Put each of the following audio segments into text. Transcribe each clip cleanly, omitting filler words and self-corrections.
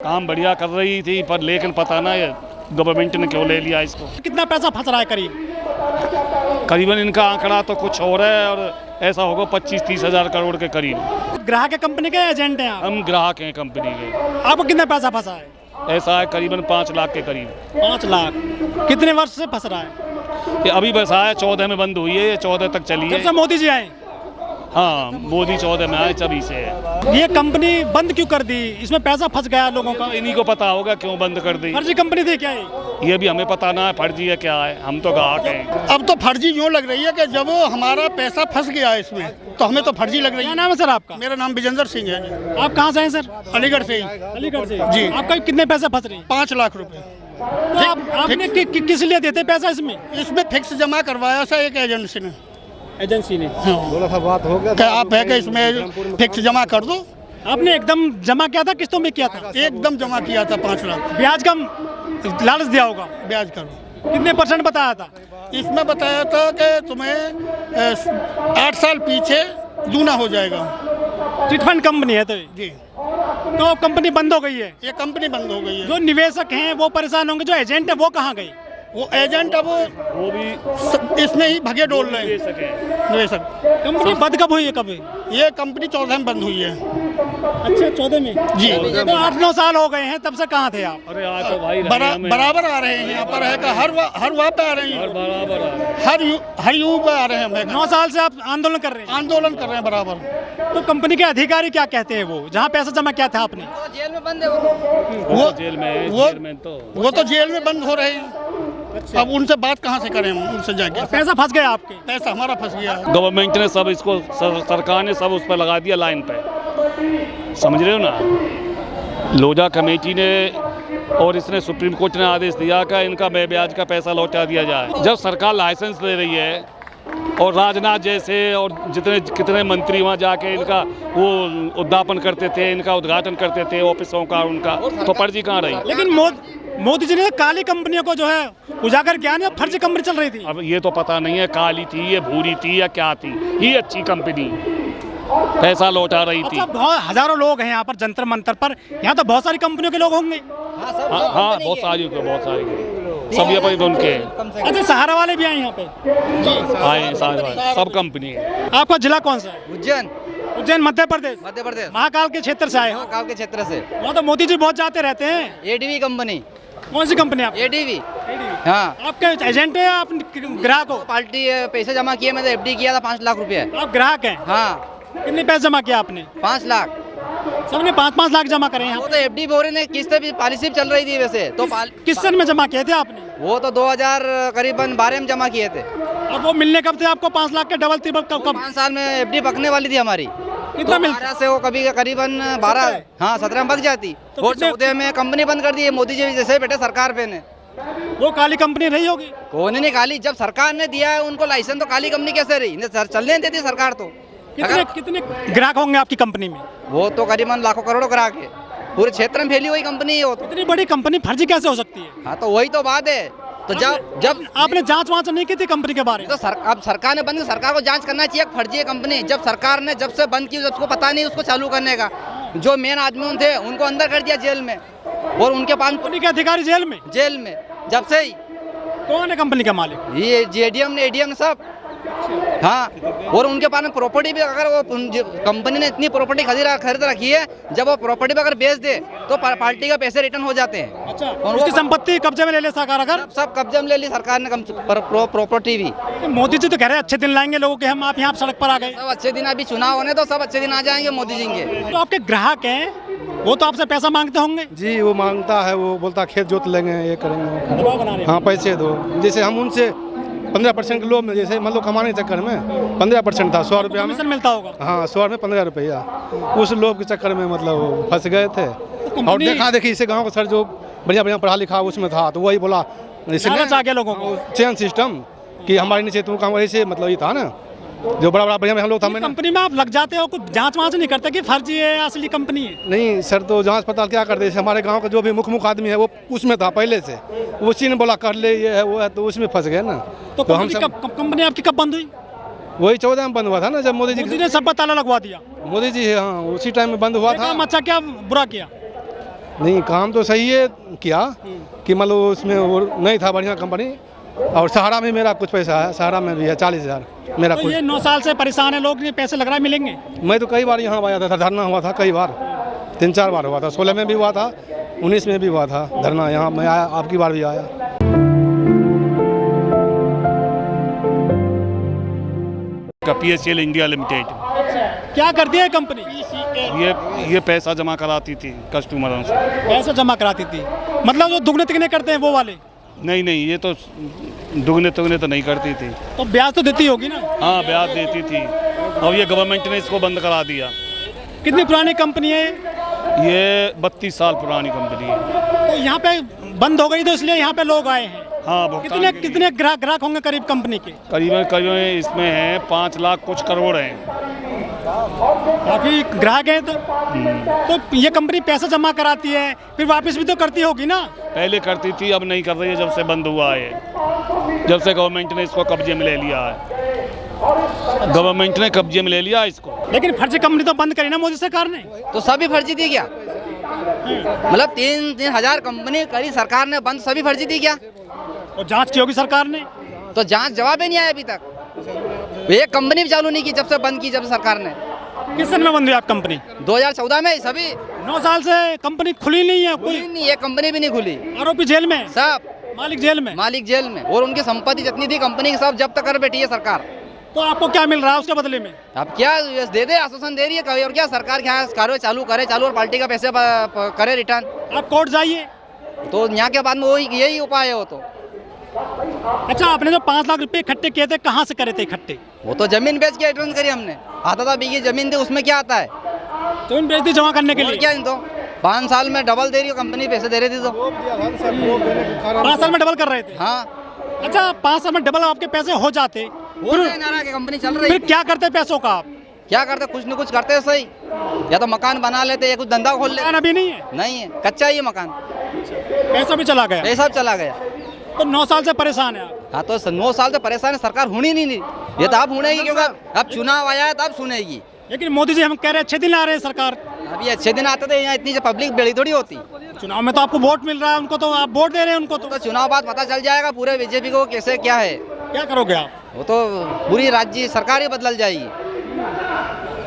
काम बढ़िया कर रही थी पर लेकिन पता ना ये गवर्नमेंट ने क्यों ले लिया इसको। कितना पैसा फंस रहा है करीबन इनका आंकड़ा तो कुछ और है और ऐसा होगा 25-30 हज़ार करोड़ के करीब। ग्राहक है कंपनी के एजेंट हैं आप? हम ग्राहक हैं कंपनी के। आपको कितना पैसा फंसा है? ऐसा है करीबन 5 लाख के करीब। 5 लाख कितने वर्ष से फंस रहा है? ये अभी बस आया 14 में बंद हुई है, ये 14 तक चली जब है। से मोदी जी आए हाँ, मोदी 14 में आए तभी से है। ये कंपनी बंद क्यों कर दी? इसमें पैसा फंस गया लोगों का। इन्हीं को पता होगा क्यों बंद कर दी। फर्जी कंपनी थी क्या ये भी हमें पता ना है फर्जी है क्या है, हम तो ग्राहक हैं। अब तो फर्जी यूँ लग रही है कि जब हमारा पैसा फंस गया है इसमें तो हमें तो फर्जी लग रही क्या है। नाम है सर आपका? मेरा नाम विजेंद्र सिंह है जी। आप कहाँ से हैं सर? अलीगढ़ से ही। अलीगढ़ से जी। आपका कितने पैसे फंस रहे हैं? 5 लाख रुपए तो आपने किस लिए देते पैसा इसमें? इसमें फिक्स जमा करवाया था एक एजेंसी ने। एजेंसी ने बोला था बात हो गया, आप है कि इसमें फिक्स जमा कर दो। आपने एकदम जमा किया था किस्तों में किया था? एकदम जमा किया था 5 लाख। ब्याज कम लालच दिया होगा? ब्याज करो। कितने % बताया था? इसमें बताया था कि तुम्हें 8 साल पीछे दूना हो जाएगा। चिटफंड कंपनी है तो ये। जी, तो कंपनी बंद हो गई है। ये कंपनी बंद हो गई है। जो निवेशक हैं वो परेशान होंगे, जो एजेंट है वो कहाँ गए? वो एजेंट अब वो भी इसमें ही भगे डोल रहे हैं निवेशक। कंपनी बंद कब हुई है? कब हुई? ये कंपनी 14 में बंद हुई है। अच्छा 14 में जी। तो 8-9 साल हो गए हैं, तब से कहाँ थे आप? अरे आज तो भाई रहे हमें। बराबर आ रहे हैं यहाँ पर है कि हर वहाँ पे आ रहे हैं, बराबर आ रहे हैं। हर यू पे आ रहे हैं। हम 9 साल से आप आंदोलन कर रहे हैं। आंदोलन कर रहे हैं बराबर। तो कंपनी के अधिकारी क्या कहते हैं? वो जहाँ पैसा जमा किया था आपने? जेल में बंद है वो। वो तो जेल में है, जेल में तो वो तो जेल में बंद हो रहे हैं। अब उनसे बात कहाँ से करें हम? उनसे जाके पैसा फंस गया आपके? पैसा हमारा फंस गया। गवर्नमेंट ने सब इसको सरकार ने सब उस पर लगा दिया लाइन पे, समझ रहे हो ना। लोजा कमेटी ने और इसने सुप्रीम कोर्ट ने आदेश दिया कि इनका ब्याज का पैसा लौटा दिया जाए। जब सरकार लाइसेंस दे रही है और राजनाथ जैसे और कितने मंत्री वहाँ जाके इनका वो उद्यापन करते थे, इनका उद्घाटन करते थे ऑफिसों का उनका, तो फर्जी कहाँ रही? लेकिन मोदी जी ने काली कंपनियों को जो है उजागर किया ना, फर्जी कंपनी चल रही थी। अब ये तो पता नहीं है काली थी ये भूरी थी या क्या थी। ये अच्छी कंपनी पैसा लौटा रही थी। अच्छा, बहुत हजारों लोग हैं यहाँ पर जंतर मंतर पर। यहाँ तो बहुत सारी कंपनियों के लोग होंगे। हाँ बहुत सारी सब ये पर उनके अच्छा, सहारा वाले भी आए यहाँ पे? आए सारे सब कंपनी है। आपका जिला कौन सा है? उज्जैन, उज्जैन मध्य प्रदेश। मध्य प्रदेश, महाकाल के क्षेत्र से आए हो? महाकाल के क्षेत्र से। वहाँ तो मोदी जी बहुत जाते रहते हैं। ADV company. कौन सी कंपनी आप? एडीवी। हाँ, आपके एजेंट है? आप ग्राहक हो? पार्टी पैसे जमा किए, मैंने एफडी किया था 5 लाख रुपए। आप ग्राहक हैं? हाँ, कितने पैसे जमा किया आपने? 5 लाख। सबने 5-5 लाख जमा करे हैं। वो तो एफडी बोरे ने किस्त भी पॉलिसी चल रही थी वैसे तो किस सन में जमा किए थे आपने? वो तो 2000 करीबन 12 में जमा किए थे। अब वो मिलने कब थे आपको 5 लाख के? डबल ट्रिपल कब? 5 साल में एफडी पकने वाली थी हमारी। कितना मिलता? 12 से वो कभी करीबन 12, हाँ 17 में पक जाती। तो वो कितने- 14 में कंपनी बंद कर दी है मोदी जी जैसे बैठे सरकार पे ने। वो काली कंपनी रही होगी। कौन ने काली? जब सरकार ने दिया है उनको लाइसेंस तो काली कंपनी कैसे रही? इन्हें चलने देती सरकार तो। कितने ग्राहक होंगे आपकी कंपनी में? वो तो करीबन लाखों करोड़ों ग्राहक है, पूरे क्षेत्र में फैली हुई कंपनी है वो तो। इतनी बड़ी कंपनी फर्जी कैसे हो सकती है? हाँ तो वही तो बात है। तो जब आपने जांच वांच नहीं की थी कंपनी के बारे में? तो अब सरकार ने बंद, सरकार को जांच करना चाहिए फर्जी है कंपनी। जब सरकार ने जब से बंद की उसको पता नहीं उसको चालू करने का। जो मेन आदमी थे उनको अंदर कर दिया जेल में और उनके पास कंपनी के अधिकारी जेल में? जेल में जब से ही। कौन है कंपनी का मालिक? ये जेडीएम ने एडीएम ने सब। हाँ, और उनके पास में प्रॉपर्टी भी, अगर वो कंपनी ने इतनी प्रॉपर्टी खरीद रखी है, जब वो प्रॉपर्टी भी अगर बेच दे तो पार्टी का पैसे रिटर्न हो जाते हैं। अच्छा, और उसकी संपत्ति कब्जे में ले ले सरकार अगर? सब कब्जे में ले ली सरकार ने प्रॉपर्टी भी। मोदी जी तो कह रहे हैं अच्छे दिन लाएंगे लोगों के, हम आप यहाँ सड़क पर आ गए। सब अच्छे दिन, अभी चुनाव होने तो सब अच्छे दिन आ जाएंगे मोदी जी के। तो आपके ग्राहक हैं, वो तो आपसे पैसा मांगते होंगे? जी, वो मांगता है, वो बोलता खेत जोत लेंगे, ये करेंगे। दबाव बना रहे हैं। हाँ, पैसे दो। जैसे हम उनसे 15% के लोभ में, जैसे मतलब कमाने के चक्कर में 15% था 100 रुपया में। कमीशन मिलता होगा? हाँ, 100 में 15 रुपया। उस लोभ के चक्कर में मतलब वो फंस गए थे। और देखा देखी इसे गांव का सर जो बढ़िया बढ़िया पढ़ा लिखा उसमें था, तो वही बोला लालच आ गया लोगों को। चेन सिस्टम कि हमारे नीचे तुम काम, वैसे मतलब ये था ना जो बड़ा बढ़िया हम लोग था। कंपनी में आप लग जाते हो, कुछ जांच वांच नहीं करते कि फर्जी है असली कंपनी है? नहीं सर, तो जांच पड़ताल क्या करते? जैसे हमारे गांव का जो भी मुख्य आदमी है वो उसमें था पहले से, उसी ने बोला कर ले, ये है वो है, तो उसमें फंस गए ना। तो हम सब कंपनी आपकी कब बंद हुई? वही 14 में बंद हुआ था ना, जब मोदी ने सब पर ताला लगवा दिया। मोदी जी हाँ उसी टाइम में बंद हुआ था। अच्छा, क्या बुरा किया? नहीं काम तो सही है किया कि मतलब उसमें वो नहीं था बढ़िया कंपनी। और सहारा में मेरा कुछ पैसा है, सहारा में भी है 40,000 मेरा तो कुछ। ये 9 साल से परेशान है लोग, ये पैसे लग रहा है मिलेंगे? मैं तो कई बार यहाँ आया था, धरना हुआ था कई बार, 3-4 बार हुआ था। 16 में भी हुआ था, 19 में भी हुआ था धरना। यहाँ मैं आया, आपकी बार भी आया। PSL इंडिया लिमिटेड क्या करती है कंपनी? ये पैसा जमा कराती थी कस्टमरों से। पैसा जमा कराती थी, मतलब जो दुगने तिगने करते हैं वो वाले? नहीं, ये तो दुगने तुगने तो नहीं करती थी। तो ब्याज तो देती होगी ना? हाँ, ब्याज देती थी। और ये गवर्नमेंट ने इसको बंद करा दिया। कितनी पुरानी कंपनी है? ये 32 साल पुरानी कंपनी है। तो यहाँ पे बंद हो गई तो इसलिए यहाँ पे लोग आए हैं। हाँ, भुगतान के लिए। कितने ग्राहक होंगे करीब कंपनी के? करीबन इसमें हैं 5 लाख कुछ करोड़ हैं। काफी ग्राहक हैं तो ये कंपनी पैसा जमा कराती है, फिर वापस भी तो करती होगी ना? पहले करती थी, अब नहीं कर रही है जब से बंद हुआ है, जब से गवर्नमेंट ने इसको कब्जे में ले लिया है। गवर्नमेंट ने कब्जे में ले लिया इसको। लेकिन फर्जी कंपनी तो बंद करी ना मोदी सरकार ने। तो सभी फर्जी थी क्या? मतलब 3,000 कंपनी करी सरकार ने बंद, सभी फर्जी थी क्या? और जांच की होगी सरकार ने। तो जांच जवाब ही नहीं आया अभी तक। एक कंपनी भी चालू नहीं की जब से बंद की, जब से सरकार ने। किस सन में बंद हुई आप कंपनी? 2014 में सभी। 9 साल से कंपनी खुली नहीं है कोई? नहीं, एक कंपनी भी नहीं खुली। आरोपी जेल में, सब मालिक जेल में। मालिक जेल में, और उनकी संपत्ति जितनी थी कंपनी की सब जब्त कर बैठी है सरकार। तो आपको क्या मिल रहा है उसके बदले में? अब क्या दे दे, आश्वासन दे रही है कभी, और क्या सरकार क्या कार्रवाई चालू करे और पार्टी का पैसे करे रिटर्न। आप कोर्ट जाइए। तो यहाँ के बाद में वही यही उपाय है वो तो। अच्छा, आपने जो 5 लाख रुपए इकट्ठे किए थे, कहाँ से करे थे इकट्ठे? वो तो जमीन बेच के रिटर्न करी हमने। आता बीघी जमीन थी, उसमें क्या आता है? तो इन बेच दी जमा करने के और लिए? क्या, इन तो 5 साल में डबल दे रही हो कंपनी, पैसे दे रही थी तो। 5 साल में डबल कर रहे थे? हाँ, अच्छा, 5 साल में डबल आपके पैसे हो जाते, हो रहा है नारा की कंपनी चल रही फिर थी। क्या करते पैसों का आप? क्या करते, कुछ न कुछ करते सही, या तो मकान बना लेते या कुछ धंधा खोल लेते। मकान अभी नहीं है? नहीं है, कच्चा ही है मकान, पैसा भी चला गया? पैसा चला गया। तो 9 साल से परेशान है आप? हाँ, तो 9 साल से परेशान है सरकार, होनी नहीं। ये तो अब होनेगी, क्योंकि अब चुनाव आया है तो अब सुनेगी। लेकिन मोदी जी हम कह रहे हैं अच्छे दिन आ रहे हैं सरकार। अभी अच्छे दिन आते थे, यहाँ इतनी जो पब्लिक बेड़ी थोड़ी होती। चुनाव में तो आपको वोट मिल रहा है, उनको तो आप वोट दे रहे हैं उनको। तो चुनाव बाद पता चल जाएगा पूरे बीजेपी को कैसे क्या है। क्या करोगे आप? वो तो पूरी राज्य सरकार ही बदल जाएगी,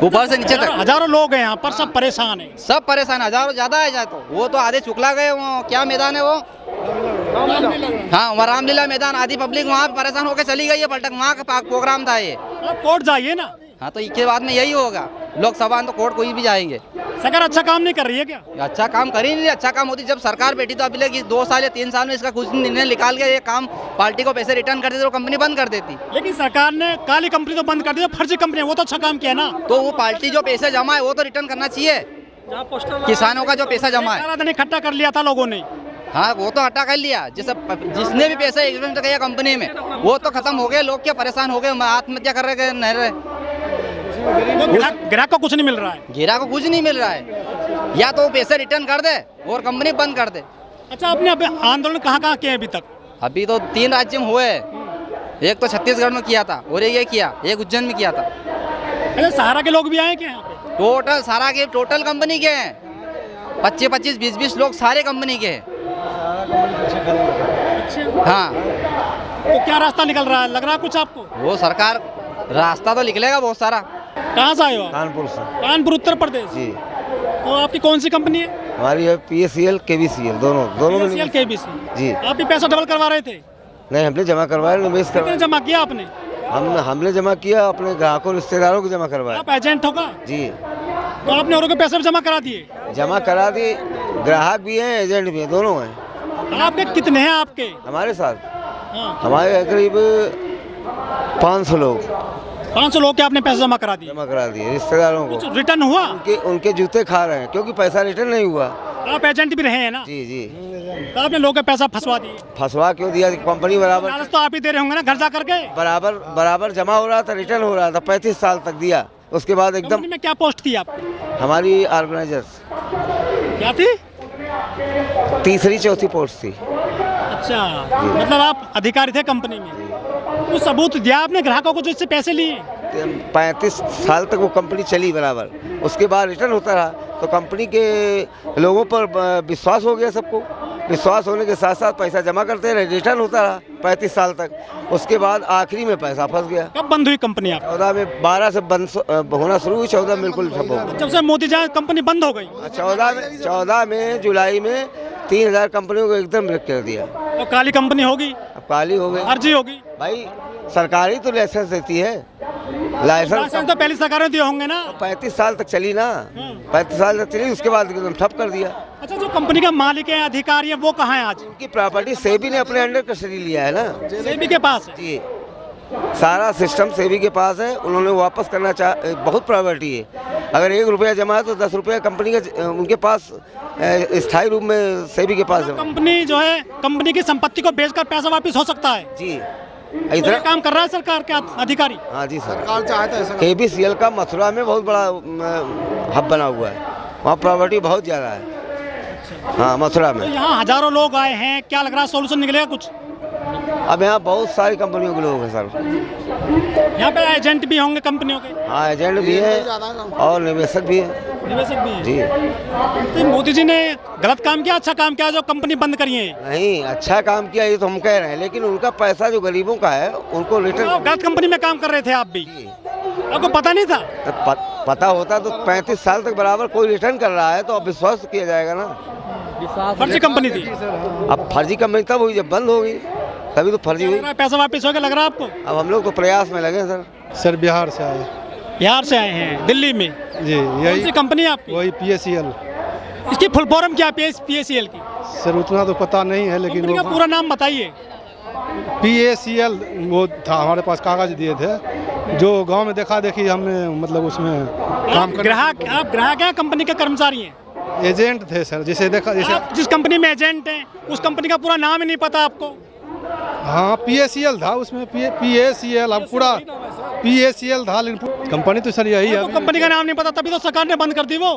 ऊपर से नीचे तक। हजारों लोग हैं यहाँ पर, सब परेशान हैं। सब परेशान, हजारों ज्यादा है जाए तो। वो तो आधे चुकला गए, वो क्या मैदान है वो, हाँ वहाँ रामलीला मैदान, आधी पब्लिक वहाँ परेशान होकर चली गई है पलटक। वहाँ का प्रोग्राम था ये। आप कोर्ट जाइए ना। हाँ, तो इसके बाद में यही होगा, लोकसभा तो कोर्ट कोई भी जाएंगे। सरकार अच्छा काम नहीं कर रही है क्या? अच्छा काम करी नहीं, अच्छा काम होती जब सरकार बैठी। तो अभी लगे 2 साल या 3 साल में इसका कुछ निर्णय निकाल के ये काम पार्टी को पैसे रिटर्न कर देती तो कंपनी बंद कर देती। लेकिन सरकार ने काली कंपनी तो बंद कर दी, फर्जी कंपनी, वो तो अच्छा काम किया ना। तो वो पार्टी जो पैसे जमा है वो तो रिटर्न करना चाहिए, किसानों का जो पैसा जमा है। सारा दिन इकट्ठा कर लिया था लोगों ने। हाँ, वो तो हटा कर लिया। जिसने भी पैसे इन्वेस्ट किया कंपनी में वो तो खत्म हो गए। लोग क्या परेशान हो गए, आत्महत्या कर रहे नहीं रहे। ग्राहक को कुछ नहीं मिल रहा है। ग्राहक को कुछ नहीं मिल रहा है, या तो वो पैसे रिटर्न कर दे और कंपनी बंद कर दे। अच्छा, आपने अभी आंदोलन कहाँ किए अभी तक? अभी तो 3 राज्य में हुए। एक तो छत्तीसगढ़ में किया था, और ये किया, एक उज्जैन में किया था। अरे सहारा के लोग भी आए क्या यहाँ पे? टोटल सारा के टोटल कंपनी के हैं, 25-25, 20-20 लोग सारे कंपनी के हैं। हाँ, तो क्या रास्ता निकल रहा है, लग रहा है कुछ आपको? वो सरकार रास्ता तो निकलेगा बहुत सारा। कहाँ से आए हो आप? कानपुर से। कानपुर, उत्तर प्रदेश। जी, तो आपकी कौन सी कंपनी है? हमारी है PSL KBCL, दोनों में। KBC। जी, आप भी पैसा डबल करवा रहे थे? नहीं हमने जमा करवाया, निवेश कितने करवाया। जमा किया आपने? हमने जमा किया, अपने ग्राहकों रिश्तेदारों को जमा करवाया। आप एजेंट होगा? जी, तो आपने औरों के पैसे भी जमा करा दिए? जमा करा दिए। ग्राहक भी हैं, एजेंट भी हैं, दोनों हैं। आपके कितने हैं आपके? हमारे साथ हाँ। हमारे करीब 500 लोग 500 लोग के आपने पैसे जमा करा दिए? जमा करा दिए रिश्तेदारों को। कुछ रिटर्न हुआ? उनके जूते खा रहे हैं, क्योंकि पैसा रिटर्न नहीं हुआ। आप एजेंट भी रहे हैं ना? जी जी, तो आपने लोगों का पैसा फंसवा दिए? फंसवा क्यों दिया? कंपनी बराबर लालच तो आप ही दे रहे होंगे ना घर जा करके? बराबर जमा हो रहा था, रिटर्न हो रहा था। 35 साल तक दिया, उसके बाद एकदम। कंपनी में क्या पोस्ट थी आपकी? हमारी ऑर्गेनाइजर क्या थी? 3री-4थी पोस्ट थी। अच्छा, मतलब आप अधिकारी थे कंपनी में। कुछ सबूत दिया आपने ग्राहकों को जो इससे पैसे लिए? 35 साल तक वो कंपनी चली बराबर, उसके बाद रिटर्न होता रहा, तो कंपनी के लोगों पर विश्वास हो गया सबको। विश्वास होने के साथ साथ पैसा जमा करते रहे, रिटर्न होता रहा 35 साल तक। उसके बाद आखिरी में पैसा फंस गया। कब बंद हुई कंपनी आप? 14 में, 12 से बंद होना शुरू हुई, 14 में बिल्कुल ठप हो गई। जब से मोदी जी कंपनी बंद हो गई? 14 में जुलाई में 3000 कंपनियों को एकदम ब्रेक कर दिया। तो काली कंपनी होगी, अब काली हो गई फर्जी होगी भाई। सरकार ही तो लाइसेंस देती है, लाइसेंस तो पहली सरकार ने दिए होंगे ना। 35 साल तक चली ना, 35 साल तक चली, उसके बाद एकदम ठप कर दिया। अच्छा, जो कंपनी का मालिक है, अधिकारी है, वो कहाँ है आज? उनकी प्रॉपर्टी सेबी ने अपने अंडर कस्टडी लिया है ना, सेबी के पास है। जी, सारा सिस्टम सेबी के पास है। उन्होंने वापस करना बहुत प्रॉपर्टी है। अगर 1 रुपया जमा है तो 10 रुपया कंपनी का उनके पास स्थायी रूप में सेबी के पास है। कंपनी जो है, कंपनी की संपत्ति को बेचकर पैसा वापस हो सकता है जी, तो इतना ये काम कर रहा है सरकार के अधिकारी। हाँ जी, सरकार चाहता है। KBCL का मथुरा में बहुत बड़ा हब बना हुआ है, वहाँ प्रॉपर्टी बहुत ज़्यादा है। हाँ, मथुरा में। तो यहाँ हजारों लोग आए हैं, क्या लग रहा है सोल्यूशन निकलेगा कुछ? अब यहाँ बहुत सारी कंपनियों के लोग हैं सर। यहाँ पे एजेंट भी होंगे कंपनियों के? हाँ, एजेंट भी है और निवेशक भी है। निवेशक भी है जी। तो मोदी जी ने गलत काम किया, अच्छा काम किया जो कंपनी बंद करी है? नहीं, अच्छा काम किया ये तो हम कह रहे हैं, लेकिन उनका पैसा जो गरीबों का है उनको रिटर्न। गलत कंपनी में काम कर रहे थे आप भी, आपको पता नहीं था? पता होता तो 35 साल तक बराबर कोई रिटर्न कर रहा है तो अब विश्वास किया जाएगा ना। फर्जी कंपनी थी। अब फर्जी कंपनी तब हुई जब बंद हो गई, तभी तो फर्जी हुई। पैसा वापस हो गया लग रहा है आपको? अब हम लोग तो प्रयास में लगे सर। सर बिहार से आए। बिहार से आए हैं, दिल्ली में? जी, कौन यही सी कंपनी है आपकी? वही PACL। इसकी फुल फॉर्म क्या है PACL की? सर उतना तो पता नहीं है, लेकिन कंपनी का वो पूरा नाम बताइए। PACL वो था, हमारे पास कागज दिए थे, जो गांव में देखा देखी हमने मतलब उसमें काम कर। ग्राहक, आप ग्राहक हैं, कंपनी के कर्मचारी हैं? एजेंट थे सर, जिसे देखा जैसे। आप जिस कंपनी में एजेंट हैं, उस कंपनी का पूरा नाम ही नहीं पता आपको? हाँ, PACL था उसमें, PACL। अब पूरा PACL था, लेकिन कंपनी तो सर यही है। कंपनी का नाम नहीं पता, तभी तो सरकार ने बंद कर दी वो।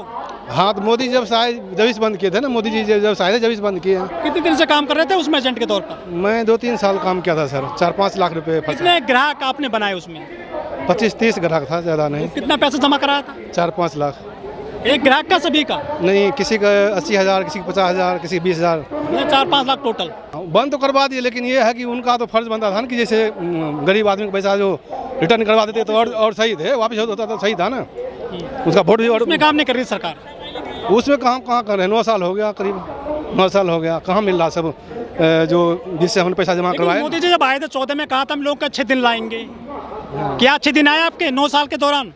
हाँ, तो मोदी जब से आए जब से बंद किए थे ना, मोदी जी जब से आए थे जब से बंद किए हैं। कितने दिन से काम कर रहे थे उसमें एजेंट के तौर पर? मैं 2-3 साल काम किया था सर, 4-5 लाख रुपए फंसे। कितने ग्राहक आपने बनाए उसमें? 25-30 ग्राहक था, ज़्यादा नहीं। कितना पैसा जमा कराया था? 4-5 लाख। एक ग्राहक का, सभी का? नहीं, किसी का 80,000, किसी का 50,000, किसी का 20,000। 4-5 लाख टोटल बंद तो करवा दिए, लेकिन ये है कि उनका तो फर्ज बनता था ना कि जैसे गरीब आदमी का पैसा जो रिटर्न करवा देते तो और सही थे, वापस होता तो सही था ना। उसका वोट भी। उसमें काम नहीं कर रही सरकार? उसमें कहाँ कर रहे हैं, 9 साल हो गया, करीब 9 साल हो गया, कहाँ मिल रहा सब जो जिससे हमने पैसा जमा करवाया। मोदी जी जब आए थे 14 में, कहा था हम लोग के अच्छे दिन लाएंगे। क्या अच्छे दिन आए आपके 9 साल के दौरान?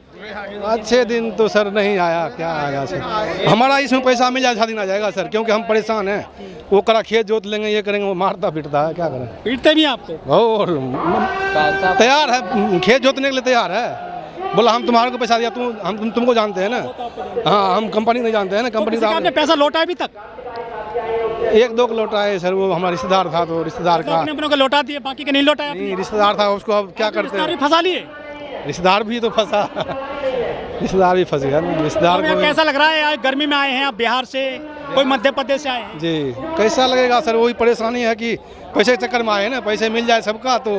अच्छे दिन तो सर नहीं आया, क्या आएगा सर। हमारा इसमें पैसा मिल जाए, अच्छा दिन आ जाएगा सर, क्योंकि हम परेशान हैं। वो करा खेत जोत लेंगे, ये करेंगे, वो मारता पीटता है, क्या करें। पीटते भी आपको? और तैयार है, खेत जोतने के लिए तैयार है। बोला हम तुम्हारे को पैसा दिया, तुमको जानते हैं ना। हाँ, हम कंपनी नहीं जानते हैं ना। कंपनी तो आपने पैसा लौटा अभी तक? 1-2 को लौटा है सर, वो हमारा रिश्तेदार था, तो रिश्तेदार का अपने को लौटा दिए, बाकी के नहीं लौटाया? नहीं, रिश्तेदार था, उसको अब क्या करते हैं। फंसा लिए? रिश्तेदार भी तो फंसा, रिश्तेदार भी फंस गया ना। रिश्तेदार को कैसा लग रहा है? आज गर्मी में आए हैं आप बिहार से, कोई मध्य प्रदेश से आए हैं? जी, कैसा लगेगा सर, वही परेशानी है कि पैसे के चक्कर में आए ना, पैसे मिल जाए सबका तो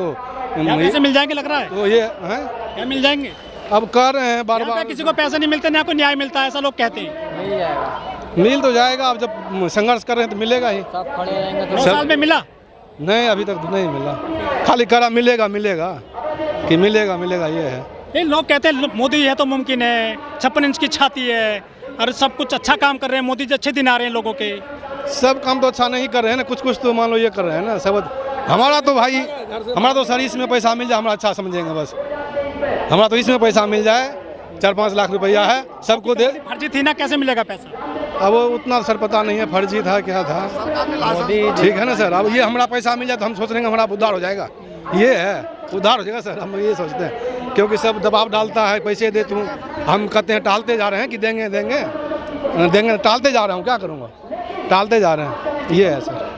पैसे मिल जाएंगे लग रहा है। तो ये है क्या मिल जाएंगे? अब कर रहे हैं बार बार। किसी को पैसे नहीं मिलते, ना कोई न्याय मिलता है, ऐसा लोग कहते हैं। मिल तो जाएगा, अब जब संघर्ष कर रहे हैं तो मिलेगा ही। 9 साल में मिला? नहीं, अभी तक तो नहीं मिला, खाली करा मिलेगा कि मिलेगा ये है। ये लोग कहते हैं मोदी है तो मुमकिन है, 56 इंच की छाती है और सब कुछ अच्छा काम कर रहे हैं मोदी जी, अच्छे दिन आ रहे हैं लोगों के। सब काम तो अच्छा नहीं कर रहे हैं ना, कुछ तो मान लो ये कर रहे हैं ना सब। हमारा तो भाई, हमारा तो सर इसमें पैसा मिल जाए हमारा अच्छा समझेंगे बस। हमारा तो इसमें पैसा मिल जाए, 4-5 लाख रुपया है, सबको दे। फर्जी थी ना, कैसे मिलेगा पैसा? अब वो उतना सर पता नहीं है, फर्जी था क्या था। ठीक है ना सर, अब ये हमारा पैसा मिल जाए तो हम सोच रहे हैं हमारा उद्धार हो जाएगा, ये है उद्धार हो जाएगा सर, हम ये सोचते हैं। क्योंकि सब दबाव डालता है, पैसे दे तू, हम कहते हैं टालते जा रहे हैं कि देंगे, टालते जा रहा हूँ, क्या करूँगा, टालते जा रहे हैं, ये है सर।